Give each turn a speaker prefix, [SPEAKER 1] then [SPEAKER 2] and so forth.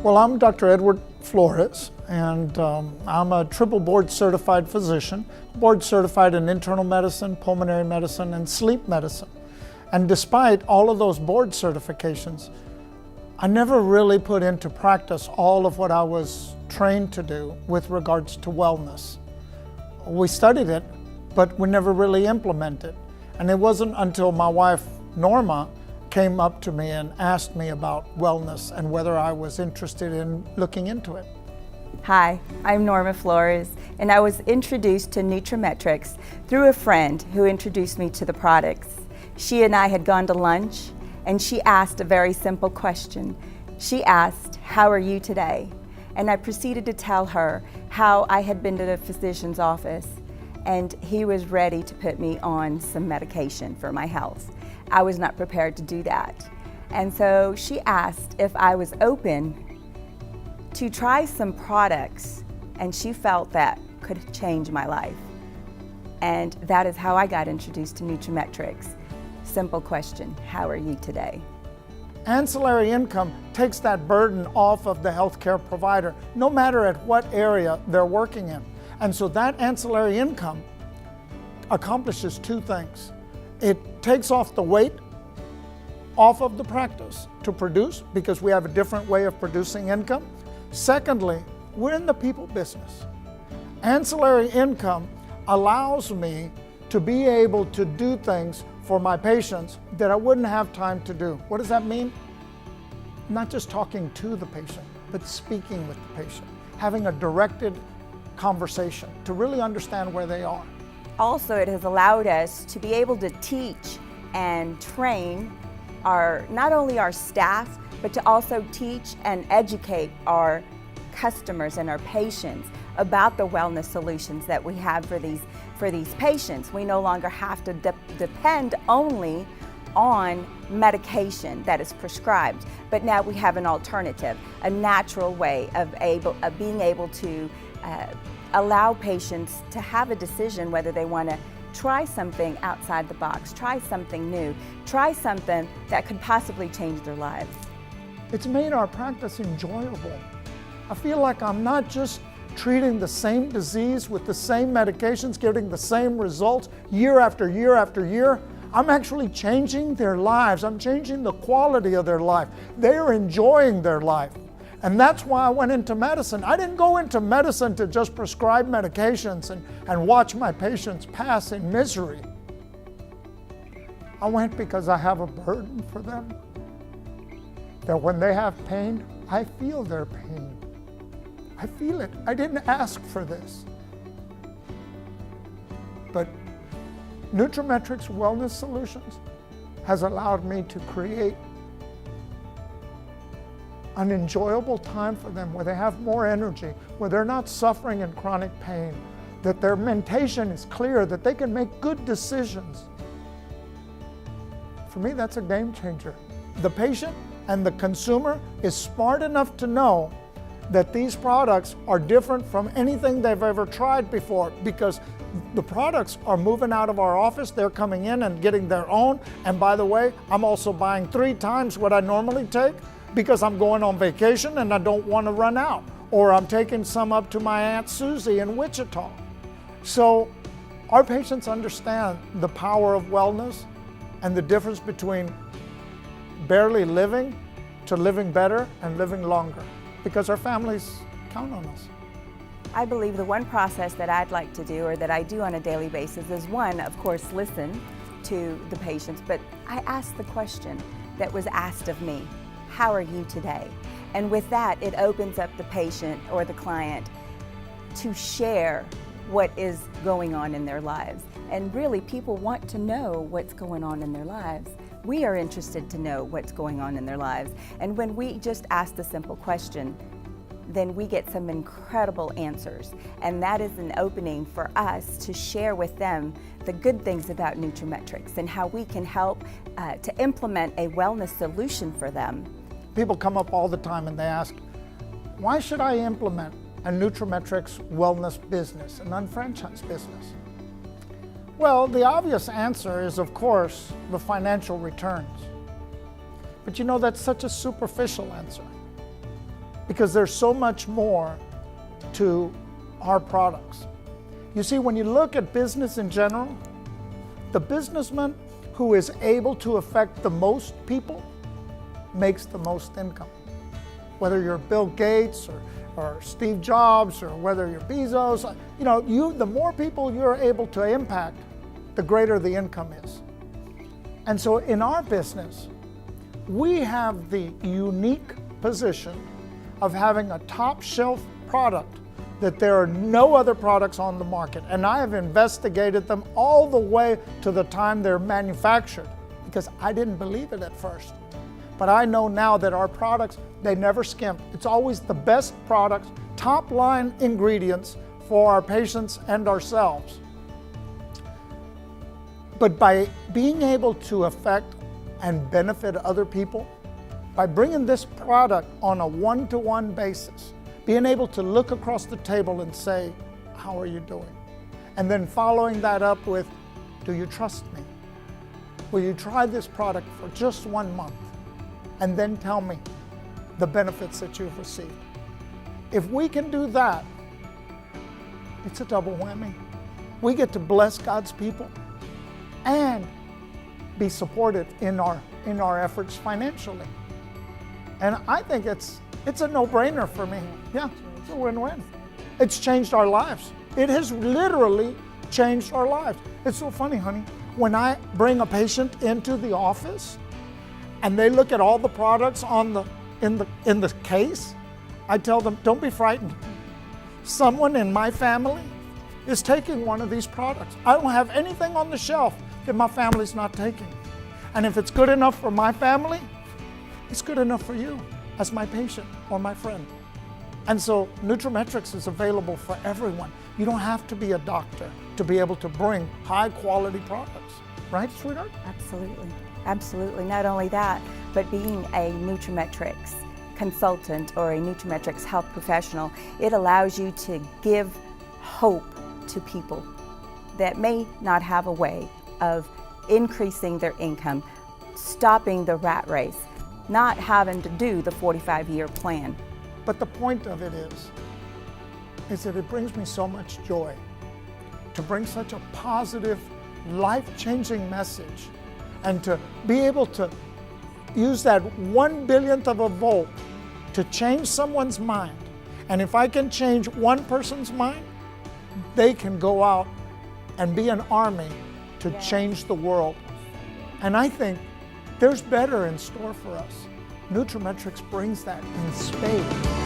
[SPEAKER 1] Well, I'm Dr. Edward Flores, and I'm a triple board certified physician, board certified in internal medicine, pulmonary medicine, and sleep medicine. And despite all of those board certifications, I never really put into practice all of what I was trained to do with regards to wellness. We studied it, but we never really implemented it. And it wasn't until my wife, Norma, came up to me and asked me about wellness and whether I was interested in looking into it.
[SPEAKER 2] Hi, I'm Norma Flores, and I was introduced to NeutraMetrix through a friend who introduced me to the products. She and I had gone to lunch, and she asked a very simple question. She asked, "How are you today?" And I proceeded to tell her how I had been to the physician's office, and he was ready to put me on some medication for my health. I was not prepared to do that. And so she asked if I was open to try some products, and she felt that could change my life. And that is how I got introduced to NeutraMetrix. Simple question, how are you today?
[SPEAKER 1] Ancillary income takes that burden off of the healthcare provider, no matter at what area they're working in. And so that ancillary income accomplishes two things. It takes off the weight off of the practice to produce, because we have a different way of producing income. Secondly, we're in the people business. Ancillary income allows me to be able to do things for my patients that I wouldn't have time to do. What does that mean? Not just talking to the patient, but speaking with the patient, having a directed conversation to really understand where they are.
[SPEAKER 2] Also, it has allowed us to be able to teach and train not only our staff, but to also teach and educate our customers and our patients about the wellness solutions that we have for these patients. We no longer have to depend only on medication that is prescribed, but now we have an alternative, a natural way of being able to allow patients to have a decision whether they want to try something outside the box, try something new, try something that could possibly change their lives.
[SPEAKER 1] It's made our practice enjoyable. I feel like I'm not just treating the same disease with the same medications, getting the same results year after year after year. I'm actually changing their lives. I'm changing the quality of their life. They are enjoying their life. And that's why I went into medicine. I didn't go into medicine to just prescribe medications and watch my patients pass in misery. I went because I have a burden for them. That when they have pain, I feel their pain. I feel it. I didn't ask for this. But nutraMetrix Wellness Solutions has allowed me to create an enjoyable time for them where they have more energy, where they're not suffering in chronic pain, that their mentation is clear, that they can make good decisions. For me, that's a game changer. The patient and the consumer is smart enough to know that these products are different from anything they've ever tried before, because the products are moving out of our office, they're coming in and getting their own. And by the way, I'm also buying 3 times what I normally take, because I'm going on vacation and I don't want to run out. Or I'm taking some up to my Aunt Susie in Wichita. So our patients understand the power of wellness and the difference between barely living to living better and living longer, because our families count on us.
[SPEAKER 2] I believe the one process that I'd like to do, or that I do on a daily basis, is one, of course, listen to the patients, but I ask the question that was asked of me. How are you today? And with that, it opens up the patient or the client to share what is going on in their lives. And really, people want to know what's going on in their lives. We are interested to know what's going on in their lives. And when we just ask the simple question, then we get some incredible answers. And that is an opening for us to share with them the good things about NeutraMetrix and how we can help to implement a wellness solution for them.
[SPEAKER 1] People come up all the time and they ask, why should I implement a NeutraMetrix wellness business, an unfranchised business? Well, the obvious answer is, of course, the financial returns. But you know, that's such a superficial answer. because there's so much more to our products. You see, when you look at business in general, the businessman who is able to affect the most people makes the most income. Whether you're Bill Gates or Steve Jobs, or whether you're Bezos, the more people you're able to impact, the greater the income is. And so in our business, we have the unique position of having a top shelf product that there are no other products on the market. And I have investigated them all the way to the time they're manufactured, because I didn't believe it at first. But I know now that our products, they never skimp. It's always the best products, top line ingredients for our patients and ourselves. But by being able to affect and benefit other people, by bringing this product on a one-to-one basis, being able to look across the table and say, how are you doing? And then following that up with, do you trust me? Will you try this product for just 1 month? And then tell me the benefits that you've received. If we can do that, it's a double whammy. We get to bless God's people and be supported in our efforts financially. And I think it's a no-brainer for me. Yeah, it's a win-win. It's changed our lives. It has literally changed our lives. It's so funny, honey. When I bring a patient into the office and they look at all the products in the case, I tell them, don't be frightened. Someone in my family is taking one of these products. I don't have anything on the shelf that my family's not taking. And if it's good enough for my family, it's good enough for you as my patient or my friend. And so NeutraMetrix is available for everyone. You don't have to be a doctor to be able to bring high quality products. Right, sweetheart?
[SPEAKER 2] Absolutely. Absolutely. Not only that, but being a NeutraMetrix consultant or a NeutraMetrix health professional, it allows you to give hope to people that may not have a way of increasing their income, stopping the rat race, not having to do the 45-year plan.
[SPEAKER 1] But the point of it is that it brings me so much joy to bring such a positive, life-changing message, and to be able to use that 1/1000th of a volt to change someone's mind. And if I can change one person's mind, they can go out and be an army to change the world. And I think there's better in store for us. NeutraMetrix brings that in spades.